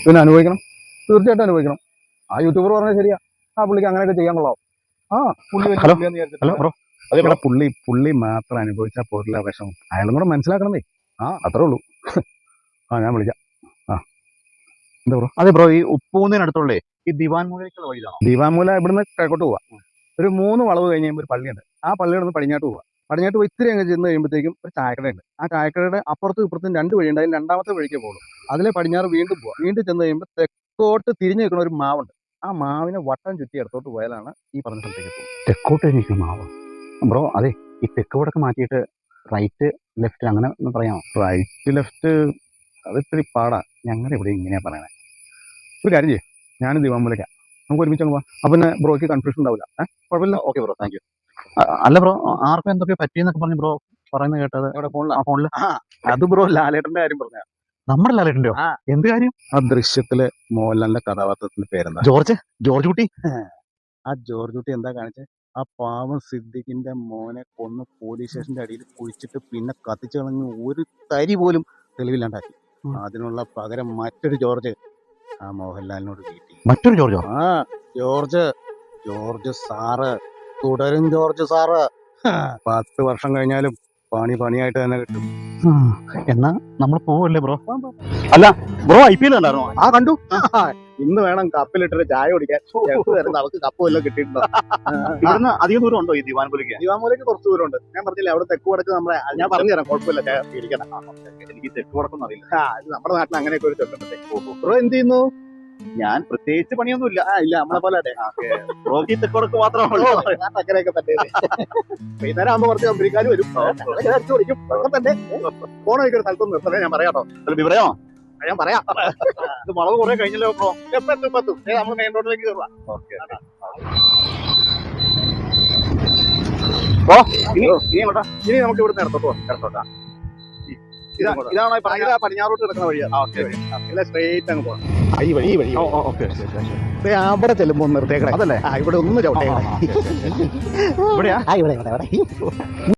പിന്നെ അനുഭവിക്കണം, തീർച്ചയായിട്ടും അനുഭവിക്കണം. ആ യൂട്യൂബർ പറഞ്ഞാൽ ശരിയാ, ആ പുള്ളിക്ക് അങ്ങനെയൊക്കെ ചെയ്യാൻ കൊള്ളാം. ആ പുള്ളി വലിയ ഹലോ പുള്ളിയാന്ന് വിചാരിച്ചിട്ട് ഹലോ ബ്രോ അതെ പുള്ളി മാത്രം അനുഭവിച്ചാൽ പോരില്ല വിഷമം. അയാളും കൂടെ മനസ്സിലാക്കണമേ. ആ അത്രേ ഉള്ളൂ. ആ ഞാൻ വിളിക്കാം. ആ എന്താ ബ്രോ? അതെ ബ്രോ, ഈ ഉപ്പൂന്നിനടുത്തുള്ളേ ഈ ദിവാൻ മൂലയ്ക്കുള്ള വഴിതാണോ? ദീപാമൂല ഇവിടുന്ന് കിഴക്കോട്ട് പോവാ. ഒരു 3 വളവ് കഴിഞ്ഞ് കഴിയുമ്പോൾ ഒരു പള്ളിയുണ്ട്. ആ പള്ളിയുടെ നിന്ന് പടിഞ്ഞാട്ട് പോവാ. പടിഞ്ഞാട്ട് പോയി ഇത്തിരി അങ്ങ് ചെന്ന് കഴിയുമ്പോഴത്തേക്കും ഒരു ചായക്കടയുണ്ട്. ആ ചായക്കടയുടെ അപ്പുറത്തും ഇപ്പുറത്തും 2 വഴിയുണ്ട്. അതിൽ രണ്ടാമത്തെ വഴിക്ക് പോകുള്ളൂ. അതിലെ പടിഞ്ഞാറ് വീണ്ടും പോവാം. വീണ്ടും ചെന്ന് കഴിയുമ്പോൾ തെക്കോട്ട് തിരിഞ്ഞ് നിൽക്കുന്ന ഒരു മാവുണ്ട്. ആ മാവിനെ വട്ടം ചുറ്റി ഇടത്തോട്ട് പോയാലാണ് ഈ പറഞ്ഞ സ്ഥലത്തേക്ക് എത്തുന്നത്. തെക്കോട്ട് നിൽക്കും മാവ്. ബ്രോ അതെ, ഈ തെക്ക് വടക്ക് മാറ്റിയിട്ട് റൈറ്റ് ലെഫ്റ്റ് അങ്ങനെ ഒന്ന് പറയാമോ? റൈറ്റ് ലെഫ്റ്റ് അത് ഇത്തിരി പാടാ. ഞങ്ങളുടെ ഇവിടെ ഇങ്ങനെയാ പറയണേ. ഒരു കാര്യം ചെയ്യേ, ഞാനും ദീപാമൂലയ്ക്കാ, നമുക്ക് ഒരുമിച്ച് അങ്ങ് പോവാം. അപ്പം പിന്നെ ബ്രോയ്ക്ക് കൺഫ്യൂഷൻ ഉണ്ടാവില്ല. കുഴപ്പമില്ല. Okay bro, thank you. അല്ല ബ്രോ, ആർക്കും എന്തൊക്കെ പറ്റിയെന്നൊക്കെ പറഞ്ഞു ബ്രോ പറയുന്നത് കേട്ടത്. ഇവിടെ ഫോണിലാ. ആ ഫോണില് അത് ബ്രോ ലാലേട്ടന്റെ കാര്യം പറഞ്ഞ. നമ്മുടെ ലാലേട്ടൻ്റെയോ? ആ. എന്ത് കാര്യം? ആ ദൃശ്യത്തിലെ മോഹൻലാലിന്റെ കഥാപാത്രത്തിന്റെ പേരെന്താ? ജോർജ് കുട്ടി. ആ ജോർജ് കുട്ടി എന്താ കാണിച്ചേ? ആ പാവം സിദ്ദിഖിന്റെ മോനെ കൊന്ന് പോലീസ് സ്റ്റേഷന്റെ അടിയിൽ കുഴിച്ചിട്ട് പിന്നെ കത്തിച്ചു കളഞ്ഞ് ഒരു തരി പോലും തെളിവില്ലാണ്ടാക്കി. അതിനുള്ള പകരം മറ്റൊരു ജോർജ് ആ മോഹൻലാലിനോട് കിട്ടി. മറ്റൊരു ജോർജോ? ആ ജോർജ് സാറ്, തുടരും ജോർജ് സാറ്. 10 വർഷം കഴിഞ്ഞാലും പണിയായിട്ട് തന്നെ കിട്ടും. എന്നാ നമ്മൾ പോവല്ലേ ബ്രോ? അല്ല ബ്രോ, IPL കണ്ടായിരുന്നോ? ആ കണ്ടു. ഇന്ന് വേണം കപ്പിലിട്ടൊരു ചായ കുടിക്കാൻ. നമുക്ക് കപ്പ് വല്ലതും കിട്ടിയിട്ടുണ്ടോ? ഇവിടുന്ന് അധികം ദൂരം ഉണ്ടോ ഈ ദിവാൻപുലിക്ക്? ദിവാമൂലയ്ക്ക് കുറച്ച് ദൂരമുണ്ട്. ഞാൻ പറഞ്ഞില്ലേ, അവിടെ തെക്ക് വടക്ക് നമ്മുടെ ഞാൻ പറഞ്ഞുതരാം, കുഴപ്പമില്ല, പേടിക്കണം. എനിക്ക് തെക്ക് വടക്കൊന്നും അറിയില്ല. ഇത് നമ്മുടെ നാട്ടിൽ അങ്ങനെയൊക്കെ ഒരു ചെറുപ്പത്തെ. ബ്രോ എന്ത് ചെയ്യുന്നു? ഞാൻ പ്രത്യേകിച്ച് പണിയൊന്നും ഇല്ല. ഇല്ല, നമ്മളെ പോലെ അതെ. ബ്രോക്ക് ഈ തെക്ക് വടക്ക് മാത്രമേ അങ്ങനെയൊക്കെ തന്നെ. വൈകുന്നേരം ആകുമ്പോൾ കുറച്ച് കമ്പനിക്കാർ വരും. അടിച്ചു പൊളിക്കും. ഒക്കെ തന്നെ. ഫോൺ വയ്ക്കൊരു സ്ഥലത്തൊന്നും നിർത്തണേ, ഞാൻ പറയാട്ടോ. വിവരമോ? ഞാൻ പറയാം. ഇത് വളവ് കുറെ കഴിഞ്ഞല്ലോ ബ്രോ. എത്തും. നമ്മൾ മെയിൻ റോഡിലേക്ക് കയറുക. ഇനി നമുക്ക് ഇവിടെ ഇടത്തോട്ടാ. ഇതാണ് ഭയങ്കര പടിഞ്ഞാറോട്ട് കിടക്കുന്ന വഴിയാണ്. സ്ട്രേറ്റ് അങ്ങ് പോകണം. ഈ വഴി അവിടെ ചെല്ലുമ്പോ ഒന്ന് നിർത്തേക്കണേ. അതല്ലേ ഇവിടെ ഒന്ന് ചവിട്ടേക്കണേ. ഇവിടെയാ? ഇവിടെ